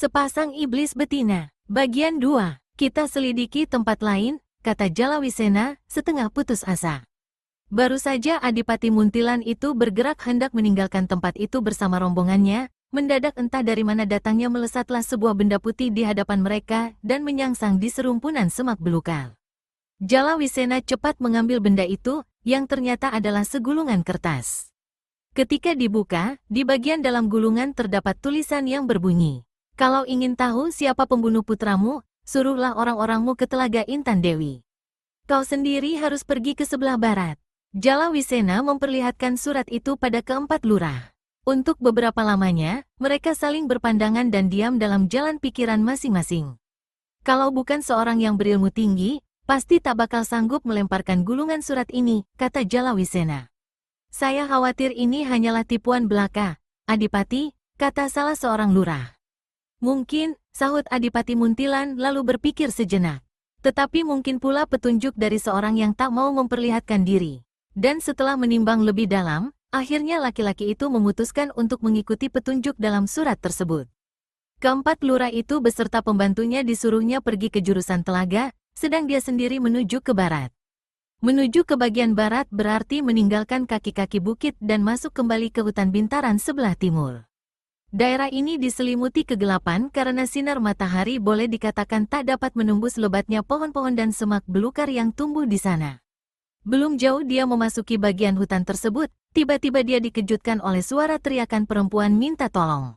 Sepasang iblis betina. Bagian 2. Kita selidiki tempat lain, kata Jalawisena, setengah putus asa. Baru saja Adipati Muntilan itu bergerak hendak meninggalkan tempat itu bersama rombongannya, mendadak entah dari mana datangnya melesatlah sebuah benda putih di hadapan mereka dan menyangsang di serumpunan semak belukar. Jalawisena cepat mengambil benda itu, yang ternyata adalah segulungan kertas. Ketika dibuka, di bagian dalam gulungan terdapat tulisan yang berbunyi, "Kalau ingin tahu siapa pembunuh putramu, suruhlah orang-orangmu ke Telaga Intan Dewi. Kau sendiri harus pergi ke sebelah barat." Jalawisena memperlihatkan surat itu pada keempat lurah. Untuk beberapa lamanya, mereka saling berpandangan dan diam dalam jalan pikiran masing-masing. Kalau bukan seorang yang berilmu tinggi, pasti tak bakal sanggup melemparkan gulungan surat ini, kata Jalawisena. Saya khawatir ini hanyalah tipuan belaka, Adipati, kata salah seorang lurah. Mungkin, sahut Adipati Muntilan lalu berpikir sejenak. Tetapi mungkin pula petunjuk dari seorang yang tak mau memperlihatkan diri. Dan setelah menimbang lebih dalam, akhirnya laki-laki itu memutuskan untuk mengikuti petunjuk dalam surat tersebut. Keempat lurah itu beserta pembantunya disuruhnya pergi ke jurusan telaga, sedang dia sendiri menuju ke barat. Menuju ke bagian barat berarti meninggalkan kaki-kaki bukit dan masuk kembali ke hutan Bintaran sebelah timur. Daerah ini diselimuti kegelapan karena sinar matahari boleh dikatakan tak dapat menembus lebatnya pohon-pohon dan semak belukar yang tumbuh di sana. Belum jauh dia memasuki bagian hutan tersebut, tiba-tiba dia dikejutkan oleh suara teriakan perempuan minta tolong.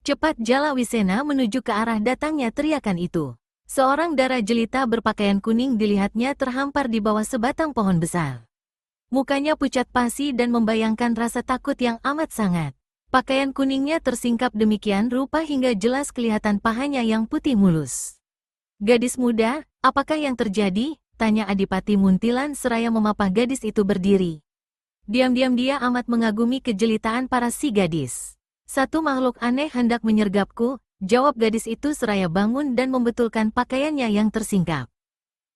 Cepat Jalawisena menuju ke arah datangnya teriakan itu. Seorang dara jelita berpakaian kuning dilihatnya terhampar di bawah sebatang pohon besar. Mukanya pucat pasi dan membayangkan rasa takut yang amat sangat. Pakaian kuningnya tersingkap demikian rupa hingga jelas kelihatan pahanya yang putih mulus. "Gadis muda, apakah yang terjadi?" tanya Adipati Muntilan seraya memapah gadis itu berdiri. Diam-diam dia amat mengagumi kejelitaan para si gadis. "Satu makhluk aneh hendak menyergapku," jawab gadis itu seraya bangun dan membetulkan pakaiannya yang tersingkap.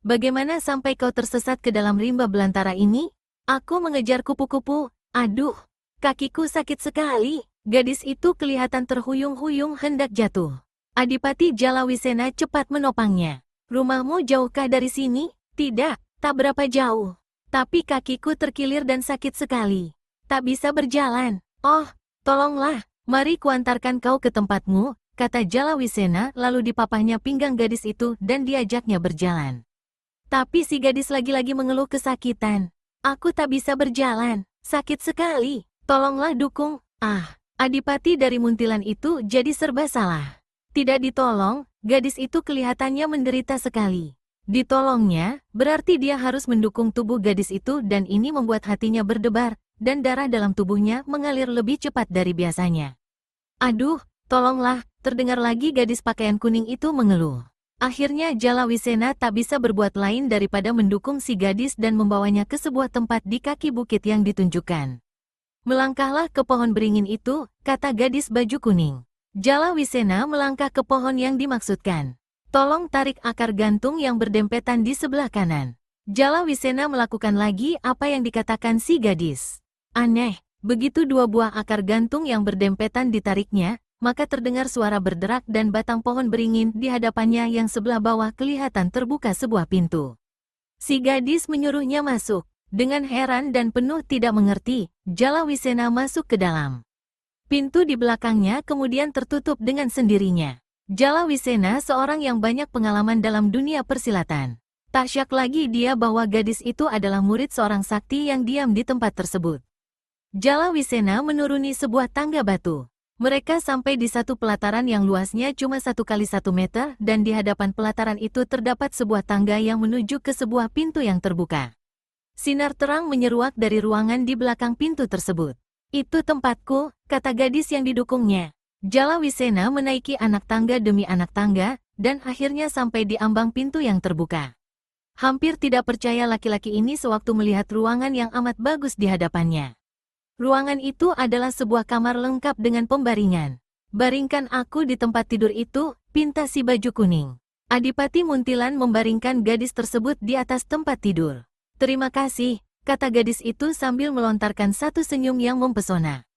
"Bagaimana sampai kau tersesat ke dalam rimba belantara ini?" "Aku mengejar kupu-kupu. Aduh, kakiku sakit sekali." Gadis itu kelihatan terhuyung-huyung hendak jatuh. Adipati Jalawisena cepat menopangnya. "Rumahmu jauhkah dari sini?" "Tidak, tak berapa jauh. Tapi kakiku terkilir dan sakit sekali. Tak bisa berjalan." "Oh, tolonglah, mari kuantarkan kau ke tempatmu," kata Jalawisena lalu dipapahnya pinggang gadis itu dan diajaknya berjalan. Tapi si gadis lagi-lagi mengeluh kesakitan. "Aku tak bisa berjalan, sakit sekali. Tolonglah dukung." Adipati dari Muntilan itu jadi serba salah. Tidak ditolong, gadis itu kelihatannya menderita sekali. Ditolongnya, berarti dia harus mendukung tubuh gadis itu dan ini membuat hatinya berdebar, dan darah dalam tubuhnya mengalir lebih cepat dari biasanya. "Aduh, tolonglah," terdengar lagi gadis pakaian kuning itu mengeluh. Akhirnya Jalawisena tak bisa berbuat lain daripada mendukung si gadis dan membawanya ke sebuah tempat di kaki bukit yang ditunjukkan. "Melangkahlah ke pohon beringin itu," kata gadis baju kuning. Jalawisena melangkah ke pohon yang dimaksudkan. "Tolong tarik akar gantung yang berdempetan di sebelah kanan." Jalawisena melakukan lagi apa yang dikatakan si gadis. Aneh, begitu dua buah akar gantung yang berdempetan ditariknya, maka terdengar suara berderak dan batang pohon beringin di hadapannya yang sebelah bawah kelihatan terbuka sebuah pintu. Si gadis menyuruhnya masuk. Dengan heran dan penuh tidak mengerti, Jalawisena masuk ke dalam. Pintu di belakangnya kemudian tertutup dengan sendirinya. Jalawisena seorang yang banyak pengalaman dalam dunia persilatan. Tak syak lagi dia bahwa gadis itu adalah murid seorang sakti yang diam di tempat tersebut. Jalawisena menuruni sebuah tangga batu. Mereka sampai di satu pelataran yang luasnya cuma 1 kali 1 meter dan di hadapan pelataran itu terdapat sebuah tangga yang menuju ke sebuah pintu yang terbuka. Sinar terang menyeruak dari ruangan di belakang pintu tersebut. "Itu tempatku," kata gadis yang didukungnya. Jalawisena menaiki anak tangga demi anak tangga, dan akhirnya sampai di ambang pintu yang terbuka. Hampir tidak percaya laki-laki ini sewaktu melihat ruangan yang amat bagus di hadapannya. Ruangan itu adalah sebuah kamar lengkap dengan pembaringan. "Baringkan aku di tempat tidur itu," pinta si baju kuning. Adipati Muntilan membaringkan gadis tersebut di atas tempat tidur. "Terima kasih," kata gadis itu sambil melontarkan satu senyum yang mempesona.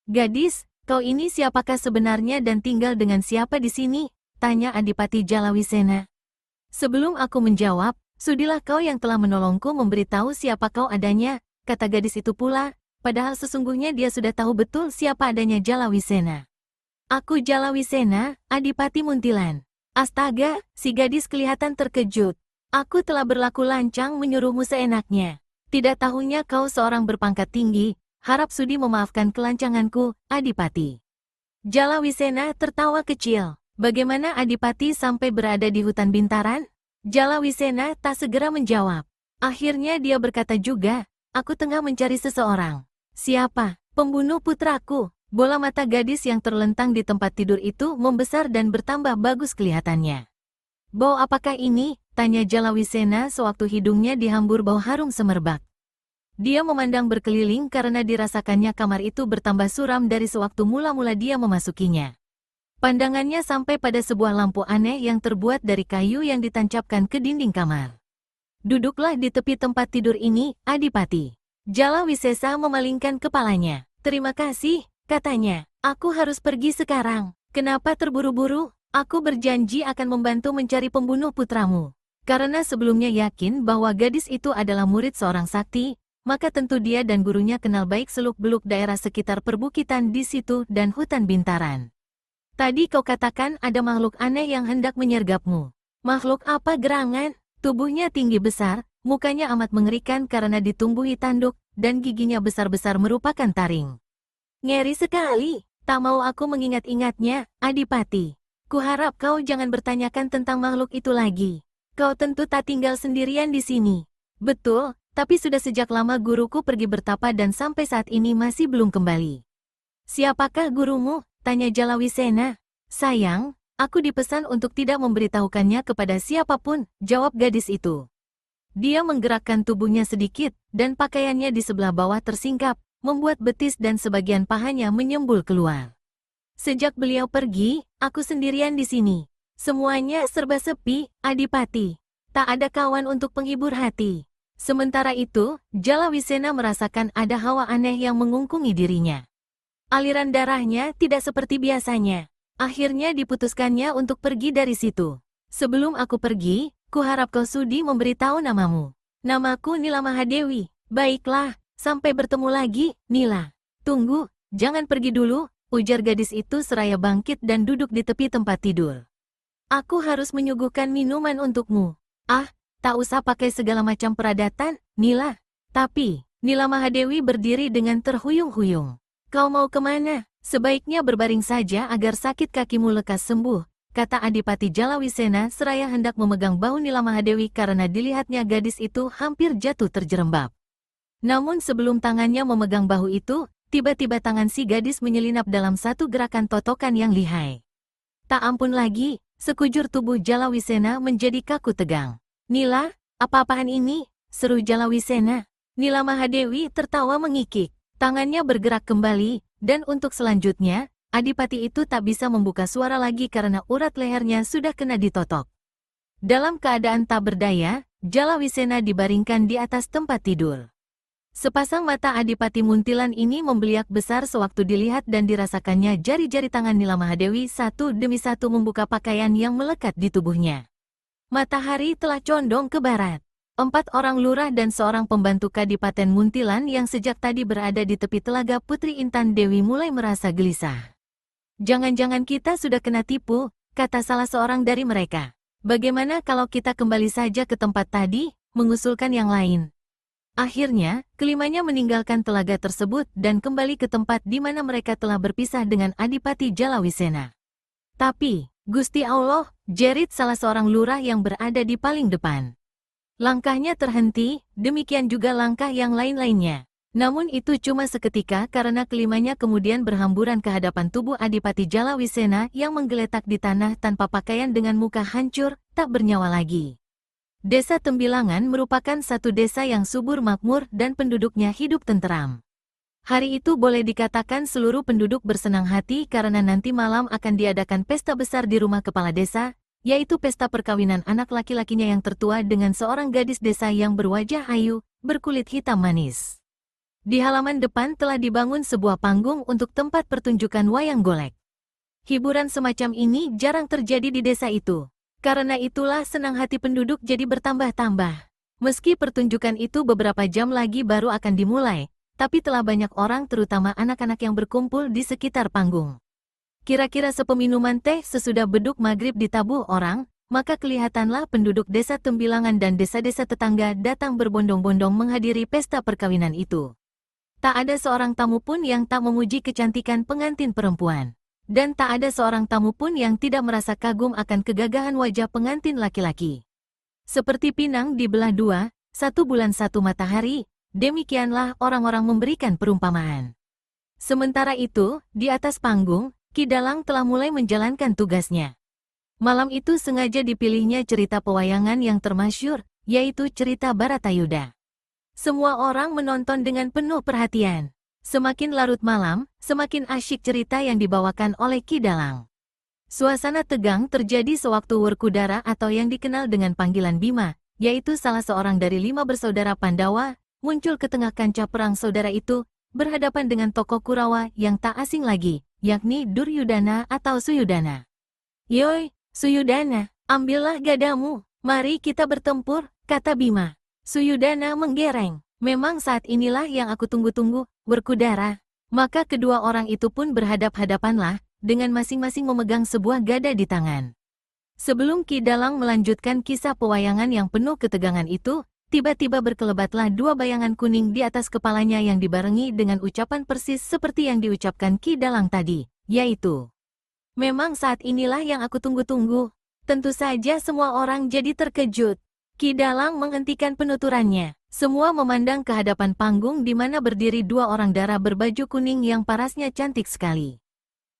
"Gadis, Kau ini siapakah sebenarnya dan tinggal dengan siapa di sini? Tanya Adipati Jalawisena. Sebelum aku menjawab, sudilah kau yang telah menolongku memberitahu siapa kau adanya, kata gadis itu pula, padahal sesungguhnya dia sudah tahu betul siapa adanya Jalawisena. Aku Jalawisena, Adipati Muntilan. Astaga, si gadis kelihatan terkejut. Aku telah berlaku lancang menyuruhmu seenaknya. Tidak tahunya kau seorang berpangkat tinggi, harap sudi memaafkan kelancanganku, Adipati. Jalawisena tertawa kecil. Bagaimana Adipati sampai berada di hutan bintaran? Jalawisena tak segera menjawab. Akhirnya dia berkata juga, aku tengah mencari seseorang. Siapa? Pembunuh putraku. Bola mata gadis yang terlentang di tempat tidur itu membesar dan bertambah bagus kelihatannya. Bau apakah ini? Tanya Jalawisena sewaktu hidungnya dihambur bau harum semerbak. Dia memandang berkeliling karena dirasakannya kamar itu bertambah suram dari sewaktu mula-mula dia memasukinya. Pandangannya sampai pada sebuah lampu aneh yang terbuat dari kayu yang ditancapkan ke dinding kamar. Duduklah di tepi tempat tidur ini, Adipati. Jalawisesa memalingkan kepalanya. Terima kasih, katanya. Aku harus pergi sekarang. Kenapa terburu-buru? Aku berjanji akan membantu mencari pembunuh putramu. Karena sebelumnya yakin bahwa gadis itu adalah murid seorang sakti, maka tentu dia dan gurunya kenal baik seluk-beluk daerah sekitar perbukitan di situ dan hutan bintaran. Tadi kau katakan ada makhluk aneh yang hendak menyergapmu. Makhluk apa gerangan? Tubuhnya tinggi besar, mukanya amat mengerikan karena ditumbuhi tanduk, dan giginya besar-besar merupakan taring. Ngeri sekali, tak mau aku mengingat-ingatnya, Adipati. Kuharap kau jangan bertanyakan tentang makhluk itu lagi. Kau tentu tak tinggal sendirian di sini. Betul, tapi sudah sejak lama guruku pergi bertapa dan sampai saat ini masih belum kembali. Siapakah gurumu? Tanya Jalawisena. Sayang, aku dipesan untuk tidak memberitahukannya kepada siapapun, jawab gadis itu. Dia menggerakkan tubuhnya sedikit, dan pakaiannya di sebelah bawah tersingkap, membuat betis dan sebagian pahanya menyembul keluar. Sejak beliau pergi, aku sendirian di sini. Semuanya serba sepi, Adipati. Tak ada kawan untuk penghibur hati. Sementara itu, Jalawisena merasakan ada hawa aneh yang mengungkungi dirinya. Aliran darahnya tidak seperti biasanya. Akhirnya diputuskannya untuk pergi dari situ. Sebelum aku pergi, kuharap kau sudi memberitahu namamu. Namaku Nila Mahadewi. Baiklah, sampai bertemu lagi, Nila. Tunggu, jangan pergi dulu, ujar gadis itu seraya bangkit dan duduk di tepi tempat tidur. Aku harus menyuguhkan minuman untukmu. Ah, tak usah pakai segala macam peradatan, Nila. Tapi, Nila Mahadewi berdiri dengan terhuyung-huyung. Kau mau kemana? Sebaiknya berbaring saja agar sakit kakimu lekas sembuh, kata Adipati Jalawisena seraya hendak memegang bahu Nila Mahadewi karena dilihatnya gadis itu hampir jatuh terjerembab. Namun sebelum tangannya memegang bahu itu, tiba-tiba tangan si gadis menyelinap dalam satu gerakan totokan yang lihai. Tak ampun lagi, sekujur tubuh Jalawisena menjadi kaku tegang. Nila, apa-apaan ini? Seru Jalawisena. Nila Mahadewi tertawa mengikik. Tangannya bergerak kembali, dan untuk selanjutnya, Adipati itu tak bisa membuka suara lagi karena urat lehernya sudah kena ditotok. Dalam keadaan tak berdaya, Jalawisena dibaringkan di atas tempat tidur. Sepasang mata Adipati Muntilan ini membeliak besar sewaktu dilihat dan dirasakannya jari-jari tangan Nila Mahadewi satu demi satu membuka pakaian yang melekat di tubuhnya. Matahari telah condong ke barat. 4 orang lurah dan seorang pembantu Kadipaten Muntilan yang sejak tadi berada di tepi telaga Putri Intan Dewi mulai merasa gelisah. Jangan-jangan kita sudah kena tipu, kata salah seorang dari mereka. Bagaimana kalau kita kembali saja ke tempat tadi, mengusulkan yang lain. Akhirnya, kelimanya meninggalkan telaga tersebut dan kembali ke tempat di mana mereka telah berpisah dengan Adipati Jalawisena. Tapi, Gusti Allah, jerit salah seorang lurah yang berada di paling depan. Langkahnya terhenti, demikian juga langkah yang lain-lainnya. Namun itu cuma seketika karena kelimanya kemudian berhamburan ke hadapan tubuh Adipati Jalawisena yang menggeletak di tanah tanpa pakaian dengan muka hancur, tak bernyawa lagi. Desa Tembilangan merupakan satu desa yang subur makmur dan penduduknya hidup tenteram. Hari itu boleh dikatakan seluruh penduduk bersenang hati karena nanti malam akan diadakan pesta besar di rumah kepala desa, yaitu pesta perkawinan anak laki-lakinya yang tertua dengan seorang gadis desa yang berwajah ayu, berkulit hitam manis. Di halaman depan telah dibangun sebuah panggung untuk tempat pertunjukan wayang golek. Hiburan semacam ini jarang terjadi di desa itu. Karena itulah senang hati penduduk jadi bertambah-tambah. Meski pertunjukan itu beberapa jam lagi baru akan dimulai, tapi telah banyak orang terutama anak-anak yang berkumpul di sekitar panggung. Kira-kira sepeminuman teh sesudah beduk maghrib ditabuh orang, maka kelihatanlah penduduk desa Tembilangan dan desa-desa tetangga datang berbondong-bondong menghadiri pesta perkawinan itu. Tak ada seorang tamu pun yang tak memuji kecantikan pengantin perempuan. Dan tak ada seorang tamu pun yang tidak merasa kagum akan kegagahan wajah pengantin laki-laki. Seperti pinang dibelah dua, 1 bulan 1 matahari, demikianlah orang-orang memberikan perumpamaan. Sementara itu, di atas panggung, Ki Dalang telah mulai menjalankan tugasnya. Malam itu sengaja dipilihnya cerita pewayangan yang termasyhur, yaitu cerita Baratayuda. Semua orang menonton dengan penuh perhatian. Semakin larut malam, semakin asyik cerita yang dibawakan oleh Ki Dalang. Suasana tegang terjadi sewaktu Werkudara atau yang dikenal dengan panggilan Bima, yaitu salah seorang dari 5 bersaudara Pandawa, muncul ke tengah kancah perang saudara itu, berhadapan dengan tokoh Kurawa yang tak asing lagi, yakni Duryudana atau Suyudana. "Yoi, Suyudana, ambillah gadamu, mari kita bertempur," kata Bima. Suyudana menggereng. "Memang saat inilah yang aku tunggu-tunggu, Werkudara." Maka kedua orang itu pun berhadap-hadapanlah, dengan masing-masing memegang sebuah gada di tangan. Sebelum Ki Dalang melanjutkan kisah pewayangan yang penuh ketegangan itu, tiba-tiba berkelebatlah 2 bayangan kuning di atas kepalanya yang dibarengi dengan ucapan persis seperti yang diucapkan Ki Dalang tadi, yaitu, "Memang saat inilah yang aku tunggu-tunggu." Tentu saja semua orang jadi terkejut. Ki Dalang menghentikan penuturannya. Semua memandang ke hadapan panggung di mana berdiri 2 orang dara berbaju kuning yang parasnya cantik sekali.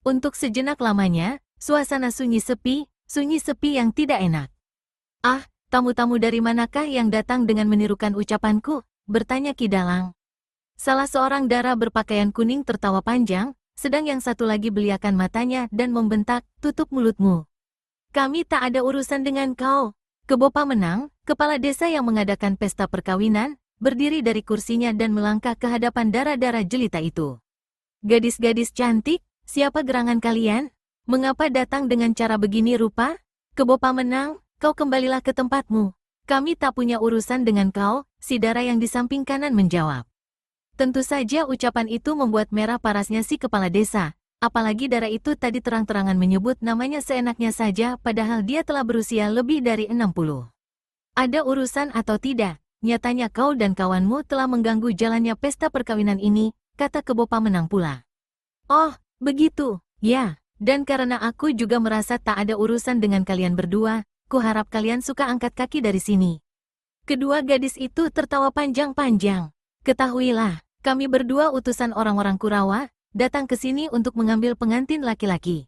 Untuk sejenak lamanya, suasana sunyi sepi yang tidak enak. "Ah, tamu-tamu dari manakah yang datang dengan menirukan ucapanku?" bertanya Ki Dalang. Salah seorang dara berpakaian kuning tertawa panjang, sedang yang satu lagi beliakan matanya dan membentak, "Tutup mulutmu. Kami tak ada urusan dengan kau." Kebo Pamenang, kepala desa yang mengadakan pesta perkawinan, berdiri dari kursinya dan melangkah ke hadapan dara-dara jelita itu. "Gadis-gadis cantik, siapa gerangan kalian? Mengapa datang dengan cara begini rupa?" "Kebo Pamenang, kau kembalilah ke tempatmu. Kami tak punya urusan dengan kau," si dara yang di samping kanan menjawab. Tentu saja ucapan itu membuat merah parasnya si kepala desa. Apalagi dara itu tadi terang-terangan menyebut namanya seenaknya saja padahal dia telah berusia lebih dari 60. "Ada urusan atau tidak, nyatanya kau dan kawanmu telah mengganggu jalannya pesta perkawinan ini," kata Kebo Pamenang pula. "Oh, begitu, ya, dan karena aku juga merasa tak ada urusan dengan kalian berdua, kuharap kalian suka angkat kaki dari sini." Kedua gadis itu tertawa panjang-panjang. "Ketahuilah, kami berdua utusan orang-orang Kurawa, datang ke sini untuk mengambil pengantin laki-laki.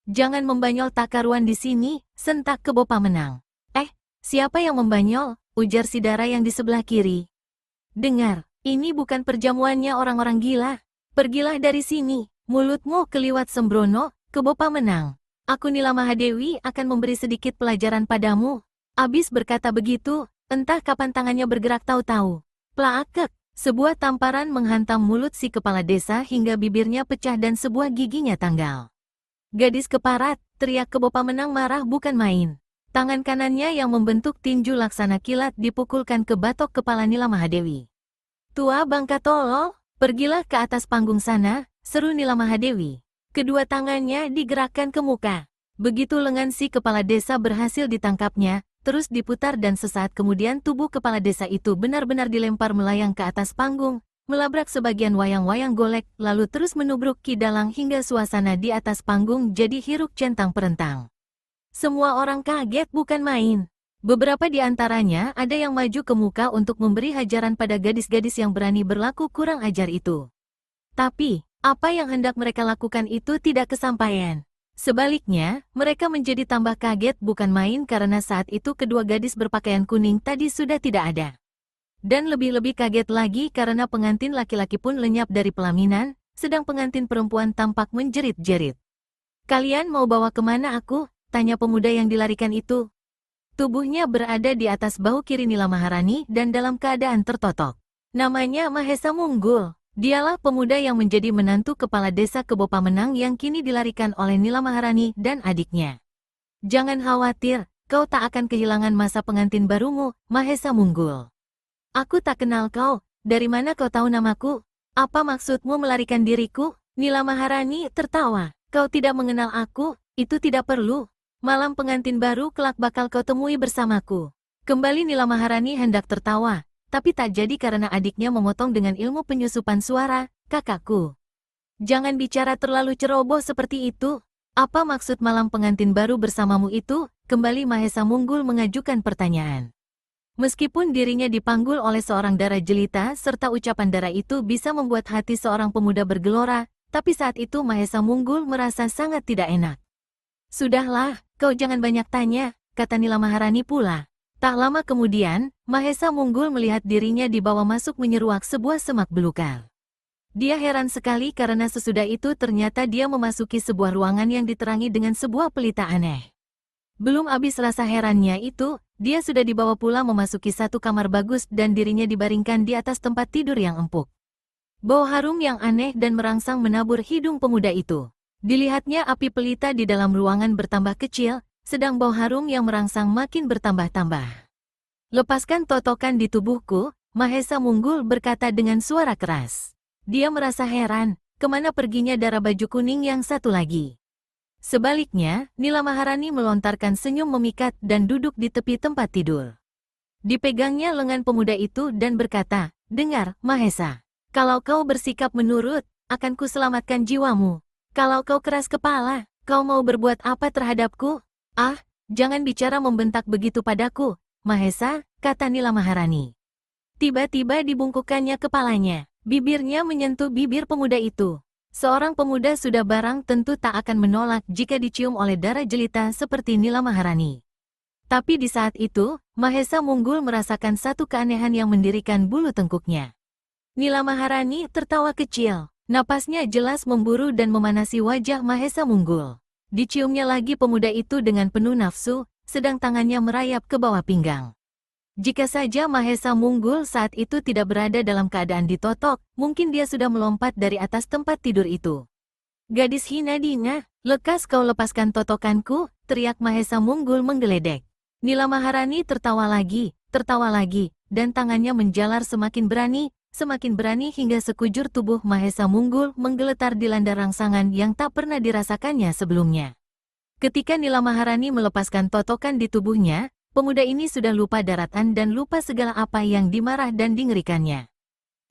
Jangan membanyol tak karuan di sini," sentak Kebo Pamenang. "Siapa yang membanyol?" ujar si dara yang di sebelah kiri. "Dengar, ini bukan perjamuannya orang-orang gila. Pergilah dari sini, mulutmu keliwat sembrono, Kebo Pamenang. Aku Nila Mahadewi akan memberi sedikit pelajaran padamu." Abis berkata begitu, entah kapan tangannya bergerak tahu-tahu. Plaakek. Sebuah tamparan menghantam mulut si kepala desa hingga bibirnya pecah dan sebuah giginya tanggal. "Gadis keparat," teriak Kebo Pamenang marah bukan main. Tangan kanannya yang membentuk tinju laksana kilat dipukulkan ke batok kepala Nila Mahadewi. "Tua bangka tolol, pergilah ke atas panggung sana," seru Nila Mahadewi. Kedua tangannya digerakkan ke muka. Begitu lengan si kepala desa berhasil ditangkapnya, terus diputar dan sesaat kemudian tubuh kepala desa itu benar-benar dilempar melayang ke atas panggung, melabrak sebagian wayang-wayang golek, lalu terus menubruk Ki Dalang hingga suasana di atas panggung jadi hiruk centang perentang. Semua orang kaget bukan main. Beberapa di antaranya ada yang maju ke muka untuk memberi hajaran pada gadis-gadis yang berani berlaku kurang ajar itu. Tapi, apa yang hendak mereka lakukan itu tidak kesampaian. Sebaliknya, mereka menjadi tambah kaget bukan main karena saat itu kedua gadis berpakaian kuning tadi sudah tidak ada. Dan lebih-lebih kaget lagi karena pengantin laki-laki pun lenyap dari pelaminan, sedang pengantin perempuan tampak menjerit-jerit. "Kalian mau bawa kemana aku?" tanya pemuda yang dilarikan itu. Tubuhnya berada di atas bahu kiri Nila Maharani dan dalam keadaan tertotok. Namanya Mahesa Munggul. Dialah pemuda yang menjadi menantu kepala desa Kebo Pamenang yang kini dilarikan oleh Nila Maharani dan adiknya. Jangan khawatir, kau tak akan kehilangan masa pengantin barumu, Mahesa Munggul. Aku tak kenal kau, dari mana kau tahu namaku? Apa maksudmu melarikan diriku? Nila Maharani tertawa. Kau tidak mengenal aku, itu tidak perlu. Malam pengantin baru kelak bakal kau temui bersamaku. Kembali Nila Maharani hendak tertawa, tapi tak jadi karena adiknya memotong dengan ilmu penyusupan suara, kakakku. Jangan bicara terlalu ceroboh seperti itu. Apa maksud malam pengantin baru bersamamu itu? Kembali Mahesa Munggul mengajukan pertanyaan. Meskipun dirinya dipanggul oleh seorang dara jelita serta ucapan dara itu bisa membuat hati seorang pemuda bergelora, tapi saat itu Mahesa Munggul merasa sangat tidak enak. Sudahlah, kau jangan banyak tanya, kata Nila Maharani pula. Tak lama kemudian, Mahesa Munggul melihat dirinya dibawa masuk menyeruak sebuah semak belukar. Dia heran sekali karena sesudah itu ternyata dia memasuki sebuah ruangan yang diterangi dengan sebuah pelita aneh. Belum habis rasa herannya itu, dia sudah dibawa pula memasuki satu kamar bagus dan dirinya dibaringkan di atas tempat tidur yang empuk. Bau harum yang aneh dan merangsang menabur hidung pemuda itu. Dilihatnya api pelita di dalam ruangan bertambah kecil, sedang bau harum yang merangsang makin bertambah-tambah. Lepaskan totokan di tubuhku, Mahesa Munggul berkata dengan suara keras. Dia merasa heran, kemana perginya dara baju kuning yang satu lagi. Sebaliknya, Nila Maharani melontarkan senyum memikat dan duduk di tepi tempat tidur. Dipegangnya lengan pemuda itu dan berkata, dengar, Mahesa. Kalau kau bersikap menurut, akan kuselamatkan jiwamu. Kalau kau keras kepala, kau mau berbuat apa terhadapku? Ah, jangan bicara membentak begitu padaku, Mahesa, kata Nila Maharani. Tiba-tiba dibungkukkannya kepalanya, bibirnya menyentuh bibir pemuda itu. Seorang pemuda sudah barang tentu tak akan menolak jika dicium oleh dara jelita seperti Nila Maharani. Tapi di saat itu, Mahesa Munggul merasakan satu keanehan yang mendirikan bulu tengkuknya. Nila Maharani tertawa kecil, napasnya jelas memburu dan memanasi wajah Mahesa Munggul. Diciumnya lagi pemuda itu dengan penuh nafsu, sedang tangannya merayap ke bawah pinggang. Jika saja Mahesa Munggul saat itu tidak berada dalam keadaan ditotok, mungkin dia sudah melompat dari atas tempat tidur itu. Gadis hina dina, lekas kau lepaskan totokanku, teriak Mahesa Munggul menggeledek. Nila Maharani tertawa lagi, dan tangannya menjalar semakin berani hingga sekujur tubuh Mahesa Munggul menggeletar dilanda rangsangan yang tak pernah dirasakannya sebelumnya. Ketika Nila Maharani melepaskan totokan di tubuhnya, pemuda ini sudah lupa daratan dan lupa segala apa yang dimarah dan dingerikannya.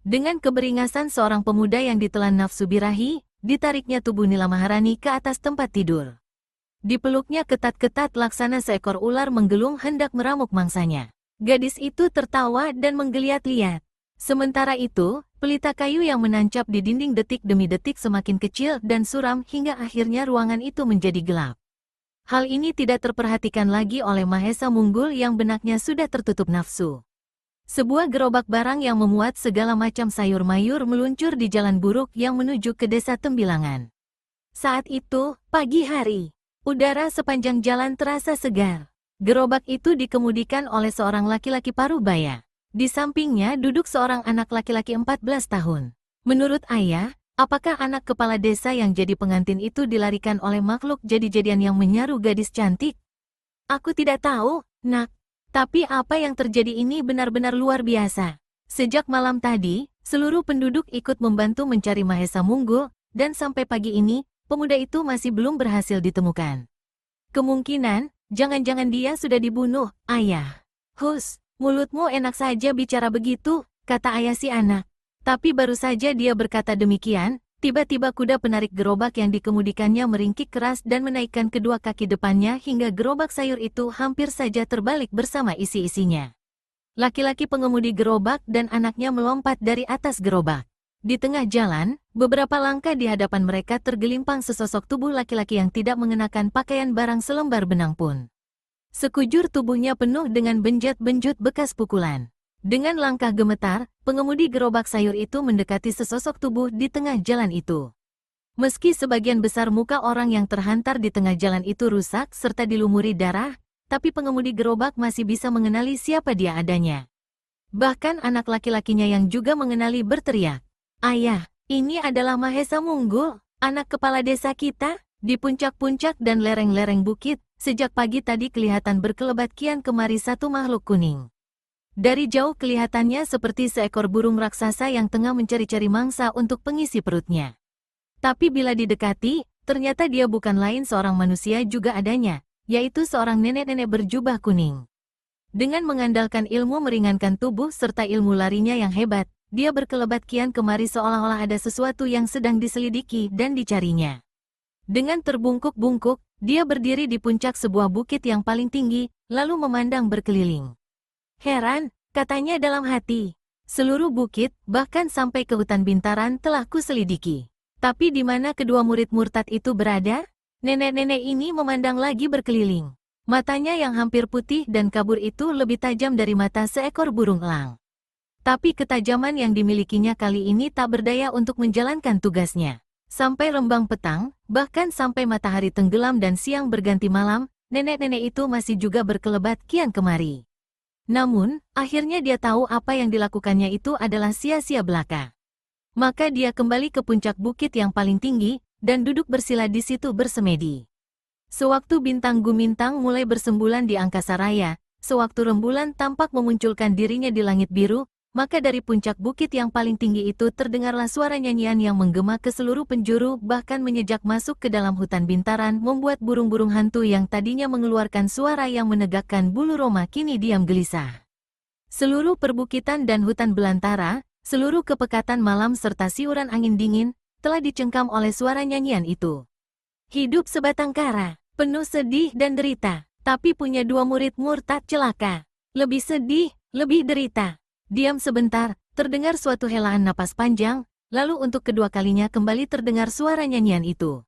Dengan keberingasan seorang pemuda yang ditelan nafsu birahi, ditariknya tubuh Nila Maharani ke atas tempat tidur. Dipeluknya ketat-ketat laksana seekor ular menggelung hendak meramuk mangsanya. Gadis itu tertawa dan menggeliat-liat. Sementara itu, pelita kayu yang menancap di dinding detik demi detik semakin kecil dan suram hingga akhirnya ruangan itu menjadi gelap. Hal ini tidak terperhatikan lagi oleh Mahesa Munggul yang benaknya sudah tertutup nafsu. Sebuah gerobak barang yang memuat segala macam sayur mayur meluncur di jalan buruk yang menuju ke desa Tembilangan. Saat itu, pagi hari, udara sepanjang jalan terasa segar. Gerobak itu dikemudikan oleh seorang laki-laki parubaya. Di sampingnya duduk seorang anak laki-laki 14 tahun. Menurut ayah, apakah anak kepala desa yang jadi pengantin itu dilarikan oleh makhluk jadi-jadian yang menyaru gadis cantik? Aku tidak tahu, nak. Tapi apa yang terjadi ini benar-benar luar biasa. Sejak malam tadi, seluruh penduduk ikut membantu mencari Mahesa Munggul, dan sampai pagi ini, pemuda itu masih belum berhasil ditemukan. Kemungkinan, jangan-jangan dia sudah dibunuh, ayah. Hus. Mulutmu enak saja bicara begitu, kata ayah si anak. Tapi baru saja dia berkata demikian, tiba-tiba kuda penarik gerobak yang dikemudikannya meringkik keras dan menaikkan kedua kaki depannya hingga gerobak sayur itu hampir saja terbalik bersama isi-isinya. Laki-laki pengemudi gerobak dan anaknya melompat dari atas gerobak. Di tengah jalan, beberapa langkah di hadapan mereka tergelimpang sesosok tubuh laki-laki yang tidak mengenakan pakaian barang selembar benang pun. Sekujur tubuhnya penuh dengan benjat-benjut bekas pukulan. Dengan langkah gemetar, pengemudi gerobak sayur itu mendekati sesosok tubuh di tengah jalan itu. Meski sebagian besar muka orang yang terhantar di tengah jalan itu rusak serta dilumuri darah, tapi pengemudi gerobak masih bisa mengenali siapa dia adanya. Bahkan anak laki-lakinya yang juga mengenali berteriak, "Ayah, ini adalah Mahesa Munggul, anak kepala desa kita." Di puncak-puncak dan lereng-lereng bukit, sejak pagi tadi kelihatan berkelebat kian kemari satu makhluk kuning. Dari jauh kelihatannya seperti seekor burung raksasa yang tengah mencari-cari mangsa untuk pengisi perutnya. Tapi bila didekati, ternyata dia bukan lain seorang manusia juga adanya, yaitu seorang nenek-nenek berjubah kuning. Dengan mengandalkan ilmu meringankan tubuh serta ilmu larinya yang hebat, dia berkelebat kian kemari seolah-olah ada sesuatu yang sedang diselidiki dan dicarinya. Dengan terbungkuk-bungkuk, dia berdiri di puncak sebuah bukit yang paling tinggi, lalu memandang berkeliling. Heran, katanya dalam hati. Seluruh bukit, bahkan sampai ke hutan bintaran telah kuselidiki. Tapi di mana kedua murid murtad itu berada? Nenek-nenek ini memandang lagi berkeliling. Matanya yang hampir putih dan kabur itu lebih tajam dari mata seekor burung elang. Tapi ketajaman yang dimilikinya kali ini tak berdaya untuk menjalankan tugasnya. Sampai rembang petang, bahkan sampai matahari tenggelam dan siang berganti malam, nenek-nenek itu masih juga berkelebat kian kemari. Namun, akhirnya dia tahu apa yang dilakukannya itu adalah sia-sia belaka. Maka dia kembali ke puncak bukit yang paling tinggi, dan duduk bersila di situ bersemedi. Sewaktu bintang gumintang mulai bersembulan di angkasa raya, sewaktu rembulan tampak memunculkan dirinya di langit biru, maka dari puncak bukit yang paling tinggi itu terdengarlah suara nyanyian yang menggema ke seluruh penjuru, bahkan menyejak masuk ke dalam hutan bintaran, membuat burung-burung hantu yang tadinya mengeluarkan suara yang menegakkan bulu roma kini diam gelisah. Seluruh perbukitan dan hutan belantara, seluruh kepekatan malam serta siuran angin dingin, telah dicengkam oleh suara nyanyian itu. Hidup sebatang kara, penuh sedih dan derita, tapi punya dua murid murtad celaka. Lebih sedih, lebih derita. Diam sebentar, terdengar suatu helaan napas panjang, lalu untuk kedua kalinya kembali terdengar suara nyanyian itu.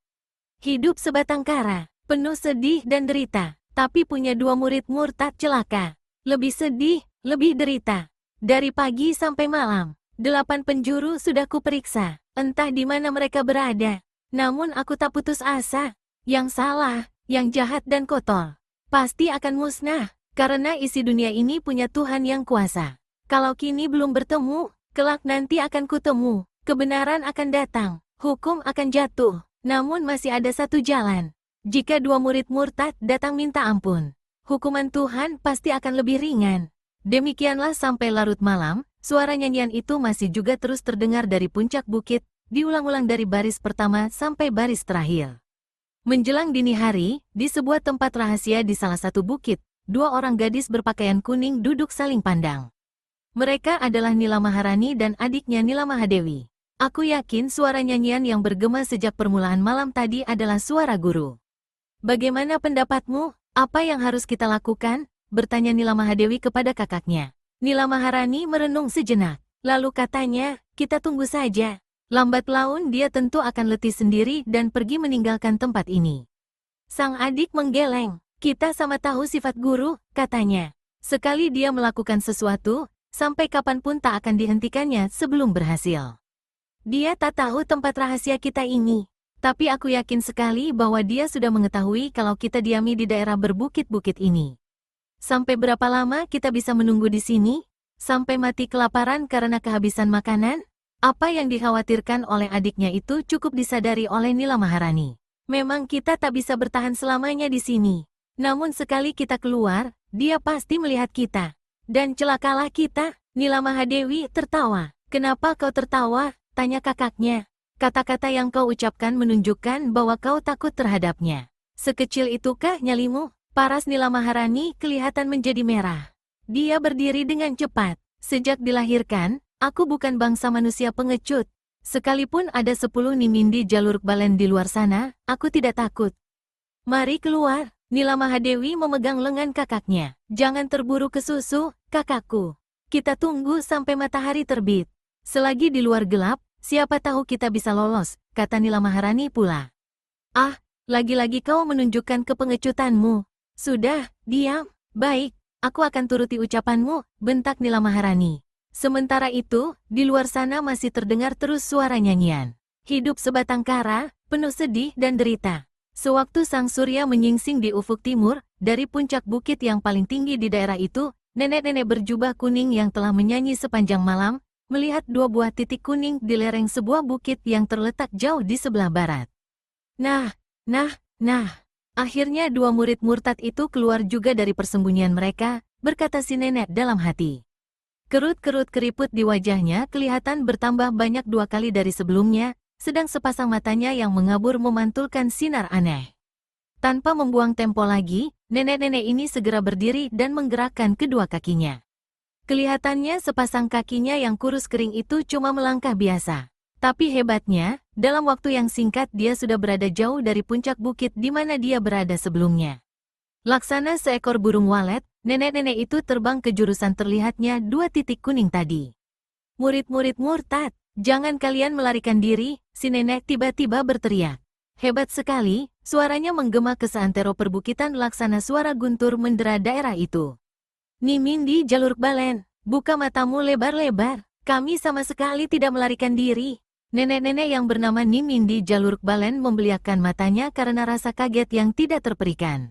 Hidup sebatang kara, penuh sedih dan derita, tapi punya dua murid murtad celaka. Lebih sedih, lebih derita. Dari pagi sampai malam, 8 penjuru sudah kuperiksa, entah di mana mereka berada. Namun aku tak putus asa. Yang salah, yang jahat dan kotor, pasti akan musnah, karena isi dunia ini punya Tuhan yang kuasa. Kalau kini belum bertemu, kelak nanti akan kutemu, kebenaran akan datang, hukum akan jatuh. Namun masih ada satu jalan. Jika dua murid murtad datang minta ampun, hukuman Tuhan pasti akan lebih ringan. Demikianlah sampai larut malam, suara nyanyian itu masih juga terus terdengar dari puncak bukit, diulang-ulang dari baris pertama sampai baris terakhir. Menjelang dini hari, di sebuah tempat rahasia di salah satu bukit, dua orang gadis berpakaian kuning duduk saling pandang. Mereka adalah Nila Maharani dan adiknya Nila Mahadewi. Aku yakin suara nyanyian yang bergema sejak permulaan malam tadi adalah suara guru. Bagaimana pendapatmu? Apa yang harus kita lakukan? Bertanya Nila Mahadewi kepada kakaknya. Nila Maharani merenung sejenak. Lalu katanya, kita tunggu saja. Lambat laun dia tentu akan letih sendiri dan pergi meninggalkan tempat ini. Sang adik menggeleng. Kita sama tahu sifat guru, katanya. Sekali dia melakukan sesuatu, sampai kapanpun tak akan dihentikannya sebelum berhasil. Dia tak tahu tempat rahasia kita ini. Tapi aku yakin sekali bahwa dia sudah mengetahui kalau kita diami di daerah berbukit-bukit ini. Sampai berapa lama kita bisa menunggu di sini? Sampai mati kelaparan karena kehabisan makanan? Apa yang dikhawatirkan oleh adiknya itu cukup disadari oleh Nila Maharani. Memang kita tak bisa bertahan selamanya di sini. Namun sekali kita keluar, dia pasti melihat kita. Dan celakalah kita. Nila Mahadewi tertawa. Kenapa kau tertawa? Tanya kakaknya. Kata-kata yang kau ucapkan menunjukkan bahwa kau takut terhadapnya. Sekecil itukah nyalimu? Paras Nila Maharani kelihatan menjadi merah. Dia berdiri dengan cepat. Sejak dilahirkan, aku bukan bangsa manusia pengecut. Sekalipun ada 10 Nimindi jalur balen di luar sana, aku tidak takut. Mari keluar. Nila Mahadewi memegang lengan kakaknya. Jangan terburu ke susu, kakakku. Kita tunggu sampai matahari terbit. Selagi di luar gelap, siapa tahu kita bisa lolos, kata Nila Maharani pula. Ah, lagi-lagi kau menunjukkan kepengecutanmu. Sudah, diam. Baik, aku akan turuti ucapanmu, bentak Nila Maharani. Sementara itu, di luar sana masih terdengar terus suara nyanyian. Hidup sebatang kara, penuh sedih dan derita. Sewaktu sang surya menyingsing di ufuk timur, dari puncak bukit yang paling tinggi di daerah itu, nenek-nenek berjubah kuning yang telah menyanyi sepanjang malam, melihat dua buah titik kuning di lereng sebuah bukit yang terletak jauh di sebelah barat. Nah, akhirnya dua murid murtad itu keluar juga dari persembunyian mereka, berkata si nenek dalam hati. Kerut-kerut keriput di wajahnya kelihatan bertambah banyak 2 kali dari sebelumnya, sedang sepasang matanya yang mengabur memantulkan sinar aneh. Tanpa membuang tempo lagi, nenek-nenek ini segera berdiri dan menggerakkan kedua kakinya. Kelihatannya sepasang kakinya yang kurus kering itu cuma melangkah biasa. Tapi hebatnya, dalam waktu yang singkat dia sudah berada jauh dari puncak bukit di mana dia berada sebelumnya. Laksana seekor burung walet, nenek-nenek itu terbang ke jurusan terlihatnya 2 titik kuning tadi. Murid-murid murtad, jangan kalian melarikan diri, si nenek tiba-tiba berteriak. Hebat sekali, suaranya menggema ke seantero perbukitan laksana suara guntur mendera daerah itu. Nimindi Jalur Balen, buka matamu lebar-lebar, kami sama sekali tidak melarikan diri. Nenek-nenek yang bernama Nimindi Jalur Balen membeliakkan matanya karena rasa kaget yang tidak terperikan.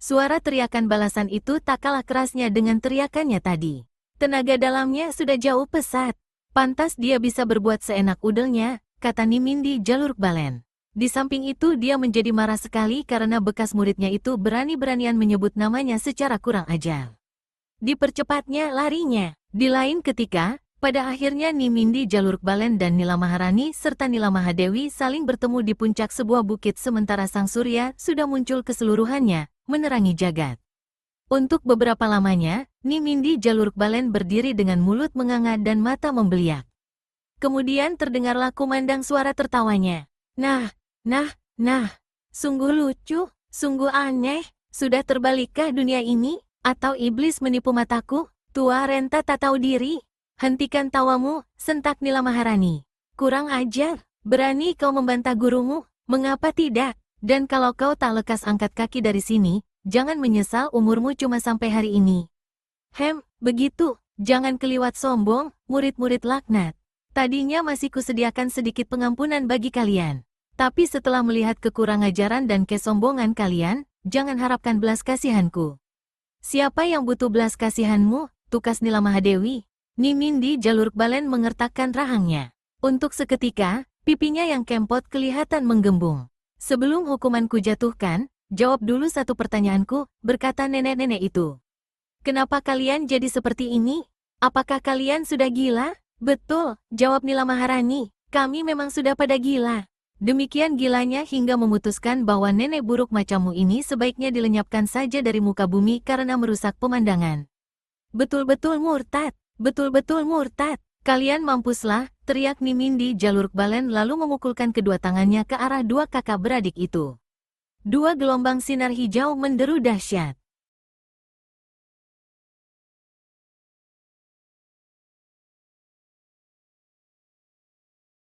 Suara teriakan balasan itu tak kalah kerasnya dengan teriakannya tadi. Tenaga dalamnya sudah jauh pesat. Pantas dia bisa berbuat seenak udelnya, kata Nimindi Jalur Balen. Di samping itu dia menjadi marah sekali karena bekas muridnya itu berani-beranian menyebut namanya secara kurang ajar. Dipercepatnya larinya. Di lain ketika, pada akhirnya Nimindi Jalur Balen dan Nila Maharani serta Nila Mahadewi saling bertemu di puncak sebuah bukit sementara sang surya sudah muncul keseluruhannya, menerangi jagat. Untuk beberapa lamanya, Nimindi Jalur Balen berdiri dengan mulut menganga dan mata membeliak. Kemudian terdengarlah kumandang suara tertawanya. Nah, sungguh lucu, sungguh aneh, sudah terbalikkah dunia ini? Atau iblis menipu mataku? Tua renta tak tahu diri. Hentikan tawamu, sentak Nila Maharani. Kurang ajar, berani kau membantah gurumu, mengapa tidak? Dan kalau kau tak lekas angkat kaki dari sini, jangan menyesal umurmu cuma sampai hari ini. Begitu, jangan keliwat sombong, murid-murid laknat. Tadinya masih kusediakan sedikit pengampunan bagi kalian. Tapi setelah melihat kekurang ajaran dan kesombongan kalian, jangan harapkan belas kasihanku. Siapa yang butuh belas kasihanmu? Tukas Nila Mahadewi. Nimindi Jalur Balen mengertakkan rahangnya. Untuk seketika, pipinya yang kempot kelihatan menggembung. Sebelum hukumanku jatuhkan, jawab dulu satu pertanyaanku, berkata nenek-nenek itu. Kenapa kalian jadi seperti ini? Apakah kalian sudah gila? Betul, jawab Nila Maharani, kami memang sudah pada gila. Demikian gilanya hingga memutuskan bahwa nenek buruk macammu ini sebaiknya dilenyapkan saja dari muka bumi karena merusak pemandangan. Betul-betul murtad. Betul-betul murtad, kalian mampuslah, teriak Nimindi Jalur Balen lalu memukulkan kedua tangannya ke arah dua kakak beradik itu. Dua gelombang sinar hijau menderu dahsyat.